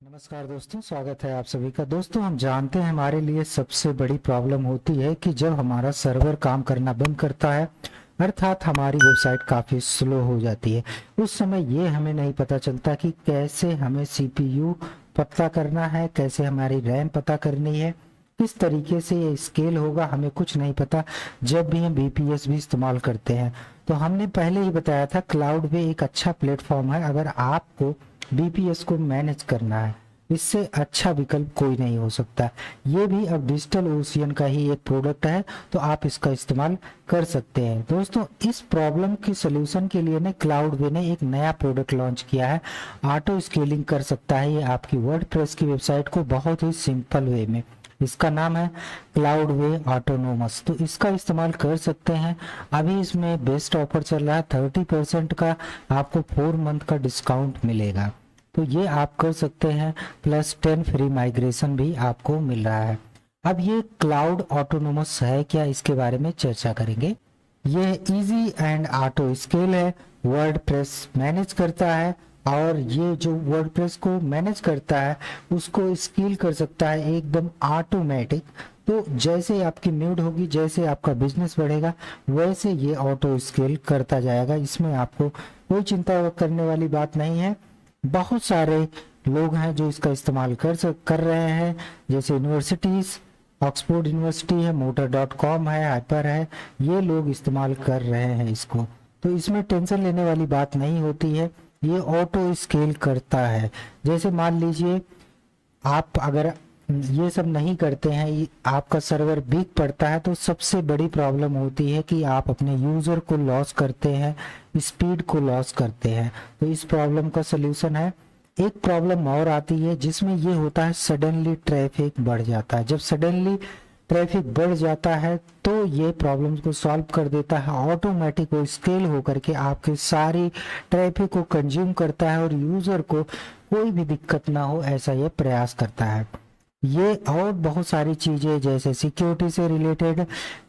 नमस्कार दोस्तों, स्वागत है आप सभी का। दोस्तों, हम जानते हैं हमारे लिए सबसे बड़ी प्रॉब्लम होती है कि जब हमारा सर्वर काम करना बंद करता है, अर्थात हमारी वेबसाइट काफ़ी स्लो हो जाती है। उस समय ये हमें नहीं पता चलता कि कैसे हमें सीपीयू पता करना है, कैसे हमारी रैम पता करनी है, किस तरीके से ये स्केल होगा, हमें कुछ नहीं पता। जब भी हम बीपीएस भी इस्तेमाल करते हैं तो हमने पहले ही बताया था, क्लाउडवे एक अच्छा प्लेटफॉर्म है। अगर आपको बीपीएस को मैनेज करना है, इससे अच्छा विकल्प कोई नहीं हो सकता। ये भी अब डिजिटल ओशियन का ही एक प्रोडक्ट है, तो आप इसका इस्तेमाल कर सकते हैं। दोस्तों, इस प्रॉब्लम की सोल्यूशन के लिए क्लाउडवे ने एक नया प्रोडक्ट लॉन्च किया है। ऑटो स्केलिंग कर सकता है ये आपकी वर्डप्रेस की वेबसाइट को बहुत ही सिंपल वे में। इसका नाम है क्लाउडवे ऑटोनोमस। तो इसका इस्तेमाल कर सकते हैं। अभी इसमें बेस्ट ऑफर चल रहा है, 30% का आपको 4 मंथ का डिस्काउंट मिलेगा, तो ये आप कर सकते हैं। प्लस 10 फ्री माइग्रेशन भी आपको मिल रहा है। अब ये क्लाउड ऑटोनोमस है क्या, इसके बारे में चर्चा करेंगे। ये इजी एंड ऑटो स्केल है, वर्डप्रेस मैनेज करता है, और ये जो वर्डप्रेस को मैनेज करता है उसको स्केल कर सकता है एकदम ऑटोमेटिक। तो जैसे आपकी नीड होगी, जैसे आपका बिजनेस बढ़ेगा, वैसे ये ऑटो स्केल करता जाएगा। इसमें आपको कोई चिंता करने वाली बात नहीं है। बहुत सारे लोग हैं जो इसका इस्तेमाल कर रहे हैं, जैसे यूनिवर्सिटीज, ऑक्सफोर्ड यूनिवर्सिटी है, motor.com है, हाइपर है, ये लोग इस्तेमाल कर रहे हैं इसको। तो इसमें टेंशन लेने वाली बात नहीं होती है, ये ऑटो स्केल करता है। जैसे मान लीजिए आप अगर ये सब नहीं करते हैं, आपका सर्वर वीक पड़ता है, तो सबसे बड़ी प्रॉब्लम होती है कि आप अपने यूजर को लॉस करते हैं, स्पीड को लॉस करते हैं। तो इस प्रॉब्लम का सलूशन है। एक प्रॉब्लम और आती है जिसमें ये होता है, सडनली ट्रैफिक बढ़ जाता है। जब सडनली ट्रैफिक बढ़ जाता है तो ये प्रॉब्लम्स को सॉल्व कर देता है। ऑटोमेटिक वो स्केल होकर के आपके सारी ट्रैफिक को कंज्यूम करता है और यूजर को कोई भी दिक्कत ना हो, ऐसा ये प्रयास करता है। ये और बहुत सारी चीजें जैसे सिक्योरिटी से रिलेटेड,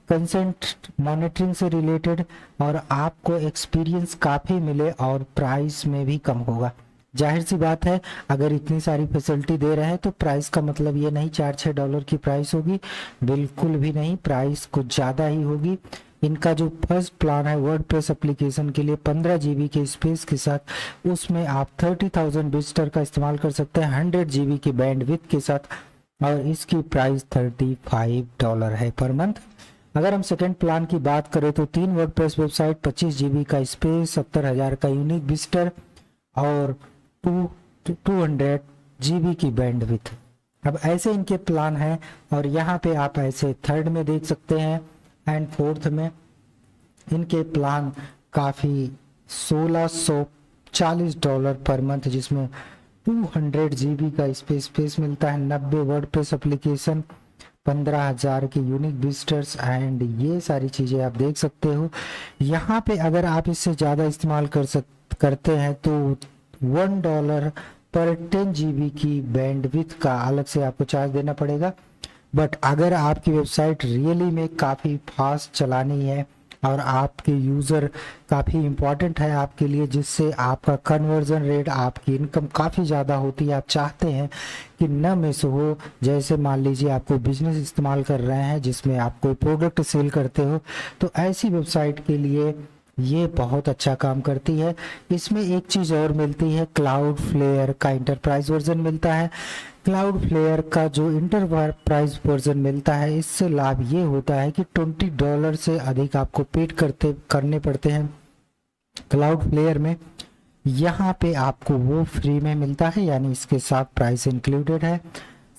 कंसेंट मॉनिटरिंग से रिलेटेड, और आपको एक्सपीरियंस काफ़ी मिले और प्राइस में भी कम होगा। जाहिर सी बात है, अगर इतनी सारी फैसिलिटी दे रहे हैं तो प्राइस का मतलब ये नहीं $4-6 की प्राइस होगी, बिल्कुल भी नहीं, प्राइस कुछ ज़्यादा ही होगी। इनका जो फर्स्ट प्लान है वर्डप्रेस एप्लीकेशन के लिए 15 GB के स्पेस के साथ, उसमें आप 30,000 विजिटर का इस्तेमाल कर सकते हैं 100 GB की बैंडविड्थ के साथ, और इसकी प्राइस $35 है पर मंथ। अगर हम सेकेंड प्लान की बात करें तो 3 वर्डप्रेस वेबसाइट, 25 GB का स्पेस, 70,000 का यूनिक विजिटर और 200 GB की बैंडविड्थ। अब ऐसे इनके प्लान हैं, और यहाँ पे आप ऐसे थर्ड में देख सकते हैं एंड फोर्थ में इनके प्लान काफ़ी $1640 पर मंथ, जिसमें 200 GB का स्पेस मिलता है, 90 वर्डप्रेस एप्लीकेशन, 15,000 के यूनिक विजिटर्स, एंड ये सारी चीज़ें आप देख सकते हो। यहाँ पे अगर आप इससे ज़्यादा इस्तेमाल करते हैं तो $1 पर 10 GB की बैंडविड्थ का अलग से आपको चार्ज देना पड़ेगा। बट अगर आपकी वेबसाइट रियली में काफ़ी फास्ट चलानी है और आपके यूज़र काफ़ी इम्पॉर्टेंट है आपके लिए, जिससे आपका कन्वर्जन रेट, आपकी इनकम काफ़ी ज़्यादा होती है, आप चाहते हैं कि न मिस हो, जैसे मान लीजिए आपको बिजनेस इस्तेमाल कर रहे हैं जिसमें आप कोई प्रोडक्ट सेल करते हो, तो ऐसी वेबसाइट के लिए ये बहुत अच्छा काम करती है। इसमें एक चीज़ और मिलती है, क्लाउड फ्लेयर का इंटरप्राइज वर्जन मिलता है। क्लाउड फ्लेयर का जो इंटरप्राइज वर्जन मिलता है, इससे लाभ ये होता है कि $20 से अधिक आपको पेड करने पड़ते हैं क्लाउड फ्लेयर में। यहाँ पे आपको वो फ्री में मिलता है, यानी इसके साथ प्राइस इंक्लूडेड है।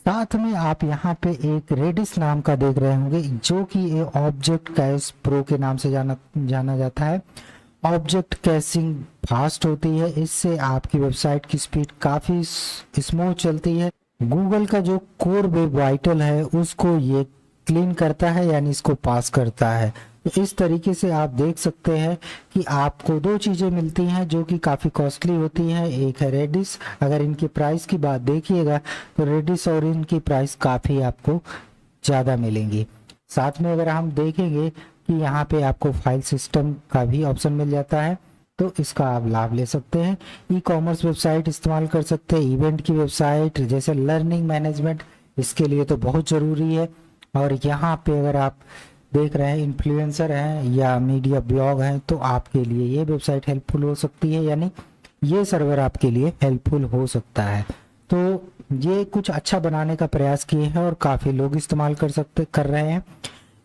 साथ में आप यहाँ पे एक रेडिस नाम का देख रहे होंगे, जो कि ऑब्जेक्ट कैश प्रो के नाम से जाना जाता है। ऑब्जेक्ट कैशिंग फास्ट होती है, इससे आपकी वेबसाइट की स्पीड काफ़ी स्मूथ चलती है। गूगल का जो कोर वेब वाइटल है उसको ये क्लीन करता है, यानी इसको पास करता है। तो इस तरीके से आप देख सकते हैं कि आपको 2 चीज़ें मिलती हैं जो कि काफ़ी कॉस्टली होती हैं। एक है रेडिस, अगर इनकी प्राइस की बात देखिएगा तो रेडिस और इनकी प्राइस काफ़ी आपको ज़्यादा मिलेंगी। साथ में अगर हम देखेंगे कि यहाँ पे आपको फाइल सिस्टम का भी ऑप्शन मिल जाता है, तो इसका आप लाभ ले सकते हैं। ई कॉमर्स वेबसाइट इस्तेमाल कर सकते हैं, इवेंट की वेबसाइट जैसे लर्निंग मैनेजमेंट, इसके लिए तो बहुत ज़रूरी है। और यहाँ पे अगर आप देख रहे हैं इन्फ्लुएंसर हैं या मीडिया ब्लॉग हैं तो आपके लिए ये वेबसाइट हेल्पफुल हो सकती है, यानी ये सर्वर आपके लिए हेल्पफुल हो सकता है। तो ये कुछ अच्छा बनाने का प्रयास किए हैं और काफ़ी लोग इस्तेमाल कर रहे हैं।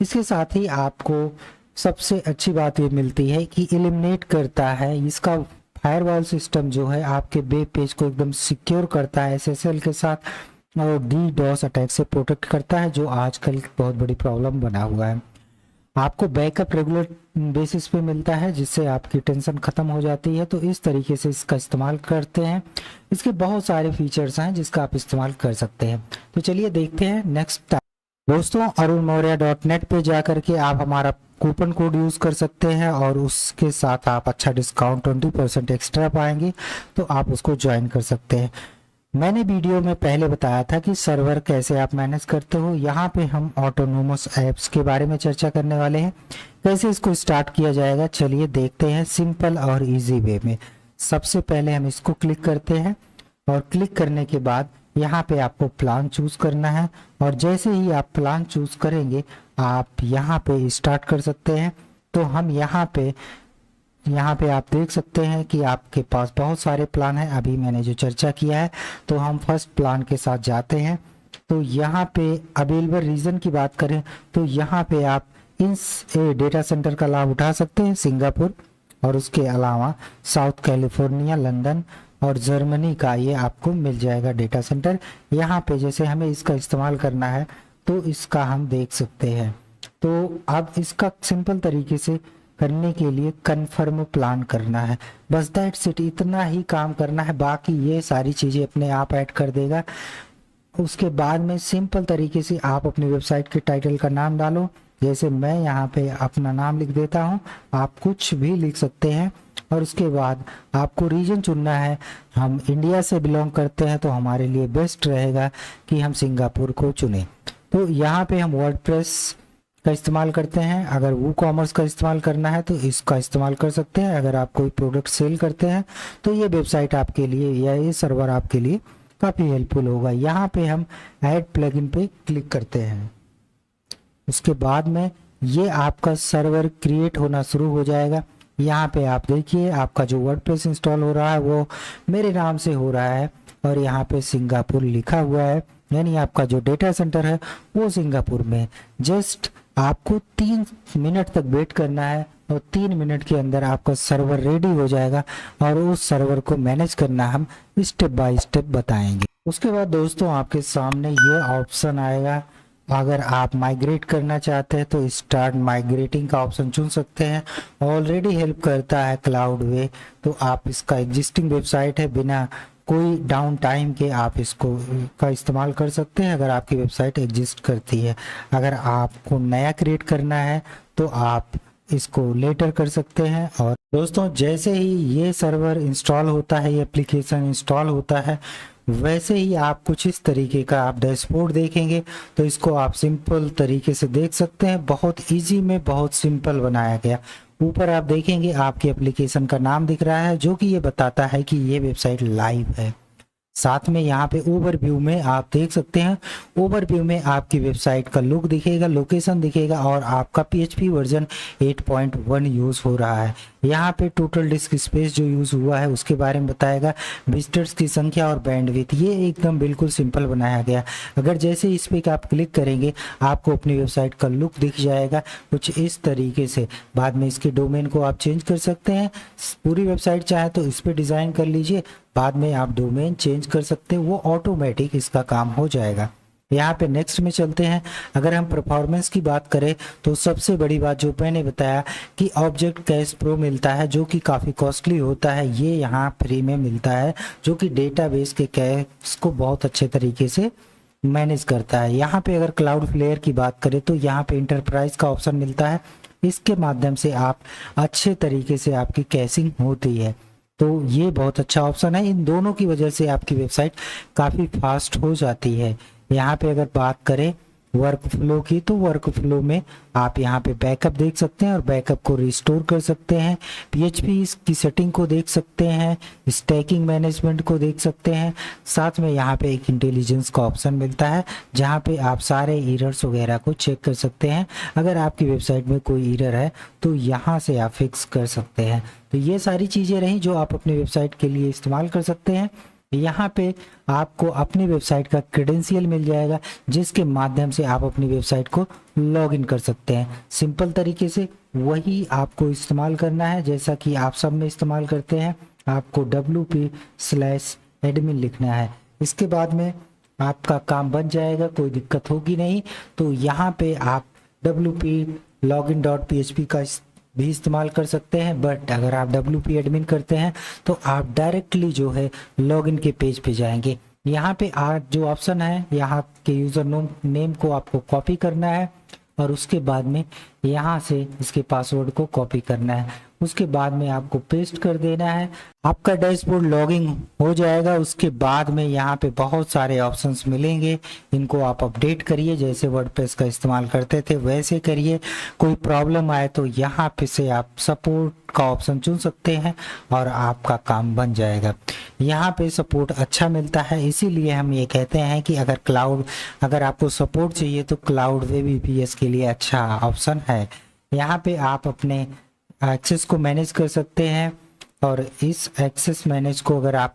इसके साथ ही आपको सबसे अच्छी बात ये मिलती है कि एलिमिनेट करता है, इसका फायरवॉल सिस्टम जो है आपके वेब पेज को एकदम सिक्योर करता है एसएसएल के साथ और डीडॉस अटैक से प्रोटेक्ट करता है, जो आजकल बहुत बड़ी प्रॉब्लम बना हुआ है। आपको बैकअप रेगुलर बेसिस पे मिलता है जिससे आपकी टेंशन खत्म हो जाती है। तो इस तरीके से इसका इस्तेमाल करते हैं। इसके बहुत सारे फीचर्स हैं जिसका आप इस्तेमाल कर सकते हैं। तो चलिए देखते हैं नेक्स्ट। दोस्तों arunmaurya.net पे जाकर के आप हमारा कूपन कोड यूज़ कर सकते हैं और उसके साथ आप अच्छा डिस्काउंट 20% एक्स्ट्रा पाएंगे, तो आप उसको ज्वाइन कर सकते हैं। मैंने वीडियो में पहले बताया था कि सर्वर कैसे आप मैनेज करते हो। यहाँ पे हम ऑटोनोमस ऐप्स के बारे में चर्चा करने वाले हैं, कैसे इसको स्टार्ट किया जाएगा। चलिए देखते हैं सिंपल और इजी वे में। सबसे पहले हम इसको क्लिक करते हैं और क्लिक करने के बाद यहाँ पे आपको प्लान चूज करना है और जैसे ही आप प्लान चूज करेंगे आप यहाँ पे स्टार्ट कर सकते हैं। तो हम यहाँ पे आप देख सकते हैं कि आपके पास बहुत सारे प्लान हैं। अभी मैंने जो चर्चा किया है तो हम फर्स्ट प्लान के साथ जाते हैं। तो यहाँ पे अवेलेबल रीजन की बात करें तो यहाँ पे आप इन डेटा सेंटर का लाभ उठा सकते हैं, सिंगापुर और उसके अलावा साउथ कैलिफोर्निया, लंदन और जर्मनी का ये आपको मिल जाएगा डेटा सेंटर। यहाँ पे जैसे हमें इसका इस्तेमाल करना है तो इसका हम देख सकते हैं। तो अब इसका सिंपल तरीके से करने के लिए कन्फर्म प्लान करना है, बस दैट्स इट, इतना ही काम करना है। बाकी ये सारी चीज़ें अपने आप ऐड कर देगा। उसके बाद में सिंपल तरीके से आप अपनी वेबसाइट के टाइटल का नाम डालो। जैसे मैं यहाँ पे अपना नाम लिख देता हूँ, आप कुछ भी लिख सकते हैं। और उसके बाद आपको रीजन चुनना है। हम इंडिया से बिलोंग करते हैं तो हमारे लिए बेस्ट रहेगा कि हम सिंगापुर को चुनें। तो यहाँ पे हम वर्डप्रेस का इस्तेमाल करते हैं। अगर वो कॉमर्स का इस्तेमाल करना है तो इसका इस्तेमाल कर सकते हैं। अगर आप कोई प्रोडक्ट सेल करते हैं तो ये वेबसाइट आपके लिए या ये सर्वर आपके लिए काफ़ी हेल्पफुल होगा। यहाँ पे हम ऐड प्लगइन पे क्लिक करते हैं। उसके बाद में ये आपका सर्वर क्रिएट होना शुरू हो जाएगा। यहाँ पे आप देखिए आपका जो वर्डप्रेस इंस्टॉल हो रहा है वो मेरे नाम से हो रहा है और यहाँ पे सिंगापुर लिखा हुआ है, यानी आपका जो डेटा सेंटर है वो सिंगापुर में। जस्ट आपको 3 मिनट तक वेट करना है और 3 मिनट के अंदर आपका सर्वर रेडी हो जाएगा और उस सर्वर को मैनेज करना हम स्टेप बाय स्टेप बताएंगे। उसके बाद दोस्तों आपके सामने ये ऑप्शन आएगा। अगर आप माइग्रेट करना चाहते हैं तो स्टार्ट माइग्रेटिंग का ऑप्शन चुन सकते हैं। ऑलरेडी हेल्प करता है क्लाउडवे, तो आप इसका एग्जिस्टिंग वेबसाइट है, बिना कोई डाउन टाइम के आप इसको का इस्तेमाल कर सकते हैं अगर आपकी वेबसाइट एग्जिस्ट करती है। अगर आपको नया क्रिएट करना है तो आप इसको लेटर कर सकते हैं। और दोस्तों जैसे ही ये सर्वर इंस्टॉल होता है, ये एप्लीकेशन इंस्टॉल होता है, वैसे ही आप कुछ इस तरीके का आप डैशबोर्ड देखेंगे। तो इसको आप सिंपल तरीके से देख सकते हैं, बहुत इजी में बहुत सिंपल बनाया गया। ऊपर आप देखेंगे आपके एप्लीकेशन का नाम दिख रहा है जो कि ये बताता है कि ये वेबसाइट लाइव है। साथ में यहाँ पे ओवरव्यू में आप देख सकते हैं, ओवरव्यू में आपकी वेबसाइट का लुक दिखेगा, लोकेशन दिखेगा और आपका PHP वर्जन 8.1 यूज़ हो रहा है। यहाँ पे टोटल डिस्क स्पेस जो यूज़ हुआ है उसके बारे में बताएगा, विजिटर्स की संख्या और बैंडविड्थ। ये एकदम बिल्कुल सिंपल बनाया गया। अगर जैसे इस पर आप क्लिक करेंगे आपको अपनी वेबसाइट का लुक दिख जाएगा कुछ इस तरीके से। बाद में इसके डोमेन को आप चेंज कर सकते हैं, पूरी वेबसाइट चाहे तो इस पर डिज़ाइन कर लीजिए, बाद में आप डोमेन चेंज कर सकते हैं, वो ऑटोमेटिक इसका काम हो जाएगा। यहाँ पे नेक्स्ट में चलते हैं। अगर हम परफॉर्मेंस की बात करें तो सबसे बड़ी बात जो मैंने बताया कि ऑब्जेक्ट कैश प्रो मिलता है जो कि काफ़ी कॉस्टली होता है, ये यहाँ फ्री में मिलता है जो कि डेटाबेस के कैश को बहुत अच्छे तरीके से मैनेज करता है। यहाँ पे अगर क्लाउड फ्लेयर की बात करें तो यहाँ पे इंटरप्राइज का ऑप्शन मिलता है, इसके माध्यम से आप अच्छे तरीके से आपकी कैशिंग होती है। तो ये बहुत अच्छा ऑप्शन है, इन दोनों की वजह से आपकी वेबसाइट काफ़ी फास्ट हो जाती है। यहाँ पे अगर बात करें वर्क फ्लो की, तो वर्क फ्लो में आप यहाँ पे बैकअप देख सकते हैं और बैकअप को रिस्टोर कर सकते हैं। PHP की सेटिंग को देख सकते हैं, स्टैकिंग मैनेजमेंट को देख सकते हैं। साथ में यहाँ पे एक इंटेलिजेंस का ऑप्शन मिलता है जहाँ पे आप सारे एरर्स वगैरह को चेक कर सकते हैं। अगर आपकी वेबसाइट में कोई एरर है तो यहाँ से आप फिक्स कर सकते हैं। तो ये सारी चीज़ें रहीं जो आप अपनी वेबसाइट के लिए इस्तेमाल कर सकते हैं। यहाँ पे आपको अपनी वेबसाइट का क्रेडेंशियल मिल जाएगा जिसके माध्यम से आप अपनी वेबसाइट को लॉग इन कर सकते हैं। सिंपल तरीके से वही आपको इस्तेमाल करना है जैसा कि आप सब में इस्तेमाल करते हैं। आपको wp/admin लिखना है। इसके बाद में आपका काम बन जाएगा, कोई दिक्कत होगी नहीं। तो यहाँ पे आप wp login.php का भी इस्तेमाल कर सकते हैं, बट अगर आप wp एडमिन करते हैं तो आप डायरेक्टली जो है लॉगिन के पेज पे जाएंगे। यहाँ पे आज जो ऑप्शन है, यहाँ के यूज़र नेम को आपको कॉपी करना है और उसके बाद में यहाँ से इसके पासवर्ड को कॉपी करना है। उसके बाद में आपको पेस्ट कर देना है। आपका डैशबोर्ड लॉगिंग हो जाएगा। उसके बाद में यहाँ पे बहुत सारे ऑप्शंस मिलेंगे, इनको आप अपडेट करिए। जैसे वर्डप्रेस का इस्तेमाल करते थे वैसे करिए। कोई प्रॉब्लम आए तो यहाँ पे से आप सपोर्ट का ऑप्शन चुन सकते हैं और आपका काम बन जाएगा। यहाँ पे सपोर्ट अच्छा मिलता है, इसीलिए हम ये कहते हैं कि अगर आपको सपोर्ट चाहिए तो क्लाउड वेब VPS के लिए अच्छा ऑप्शन है। यहाँ पे आप अपने एक्सेस को मैनेज कर सकते हैं और इस एक्सेस मैनेज को अगर आप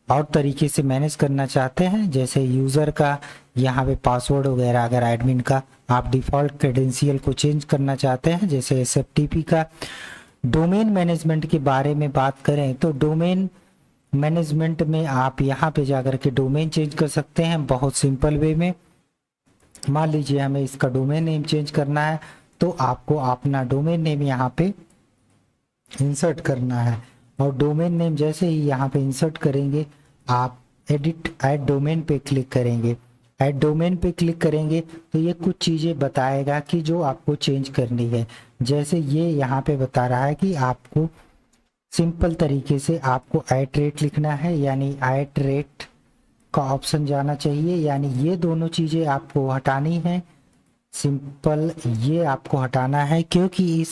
और तरीके से मैनेज करना चाहते हैं, जैसे यूज़र का यहाँ पे पासवर्ड वगैरह, अगर एडमिन का आप डिफ़ॉल्ट क्रेडेंशियल को चेंज करना चाहते हैं जैसे SFTP का। डोमेन मैनेजमेंट के बारे में बात करें तो डोमेन मैनेजमेंट में आप यहाँ पे जाकर के डोमेन चेंज कर सकते हैं बहुत सिंपल वे में। मान लीजिए हमें इसका डोमेन नेम चेंज करना है तो आपको अपना डोमेन नेम यहाँ पे इंसर्ट करना है और डोमेन नेम जैसे ही यहाँ पे इंसर्ट करेंगे आप ऐड डोमेन पे क्लिक करेंगे। ऐड डोमेन पे क्लिक करेंगे तो ये कुछ चीज़ें बताएगा कि जो आपको चेंज करनी है। जैसे ये यहाँ पे बता रहा है कि आपको सिंपल तरीके से आपको @rate लिखना है, यानी @rate का ऑप्शन जाना चाहिए, यानी ये दोनों चीज़ें आपको हटानी है। सिंपल ये आपको हटाना है क्योंकि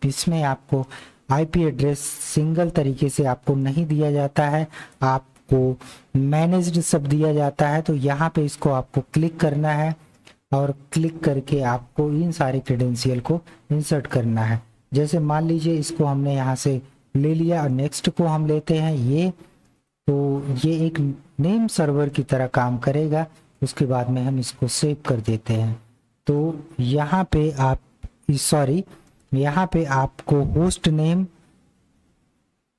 इसमें आपको IP एड्रेस सिंगल तरीके से आपको नहीं दिया जाता है, आपको मैनेज्ड सब दिया जाता है। तो यहाँ पे इसको आपको क्लिक करना है और क्लिक करके आपको इन सारे क्रेडेंशियल को इंसर्ट करना है। जैसे मान लीजिए इसको हमने यहाँ से ले लिया और नेक्स्ट को हम लेते हैं ये, तो ये एक नेम सर्वर की तरह काम करेगा। उसके बाद में हम इसको सेव कर देते हैं। तो यहाँ पे आपको होस्ट नेम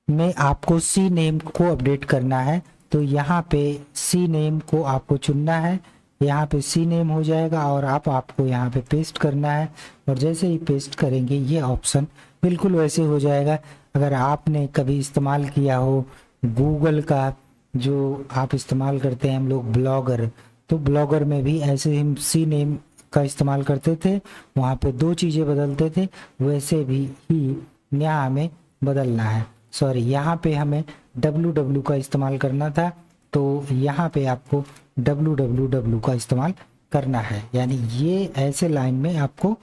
में आपको सी नेम को अपडेट करना है। तो यहाँ पे सी नेम को आपको चुनना है, यहाँ पे सी नेम हो जाएगा और आपको यहाँ पे पेस्ट करना है। और जैसे ही पेस्ट करेंगे ये ऑप्शन बिल्कुल वैसे हो जाएगा। अगर आपने कभी इस्तेमाल किया हो गूगल का, जो आप इस्तेमाल करते हैं हम लोग ब्लॉगर, तो ब्लॉगर में भी ऐसे ही सी नेम का इस्तेमाल करते थे, वहाँ पे 2 चीज़ें बदलते थे, वैसे भी ही यहाँ हमें बदलना है। सॉरी, यहाँ पे हमें www का इस्तेमाल करना था, तो यहाँ पे आपको www का इस्तेमाल करना है, यानी ये ऐसे लाइन में आपको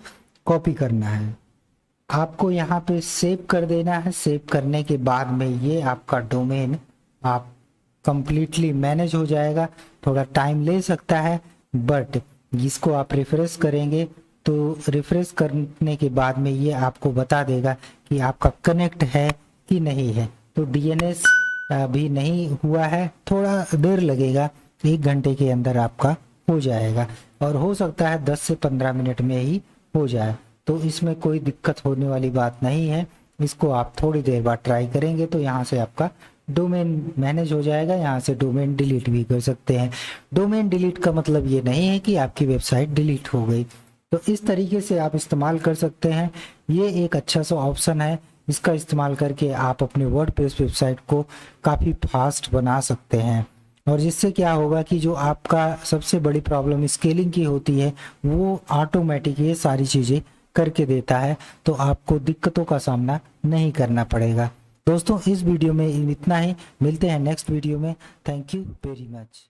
कॉपी करना है। आपको यहाँ पे सेव कर देना है। सेव करने के बाद में ये आपका डोमेन आप कंप्लीटली मैनेज हो जाएगा। थोड़ा टाइम ले सकता है, बट इसको आप रिफ्रेश करेंगे तो रिफ्रेश करने के बाद में ये आपको बता देगा कि आपका कनेक्ट है कि नहीं है। तो DNS अभी नहीं हुआ है, थोड़ा देर लगेगा, 1 घंटे के अंदर आपका हो जाएगा और हो सकता है 10 से 15 मिनट में ही हो जाए। तो इसमें कोई दिक्कत होने वाली बात नहीं है। इसको आप थोड़ी देर बाद ट्राई करेंगे तो यहाँ से आपका डोमेन मैनेज हो जाएगा। यहाँ से डोमेन डिलीट भी कर सकते हैं। डोमेन डिलीट का मतलब ये नहीं है कि आपकी वेबसाइट डिलीट हो गई। तो इस तरीके से आप इस्तेमाल कर सकते हैं। ये एक अच्छा सा ऑप्शन है, इसका इस्तेमाल करके आप अपने वर्डप्रेस वेबसाइट को काफ़ी फास्ट बना सकते हैं। और जिससे क्या होगा कि जो आपका सबसे बड़ी प्रॉब्लम स्केलिंग की होती है वो ऑटोमेटिक ये सारी चीज़ें करके देता है, तो आपको दिक्कतों का सामना नहीं करना पड़ेगा। दोस्तों, इस वीडियो में इतना ही, मिलते हैं नेक्स्ट वीडियो में। Thank you very much.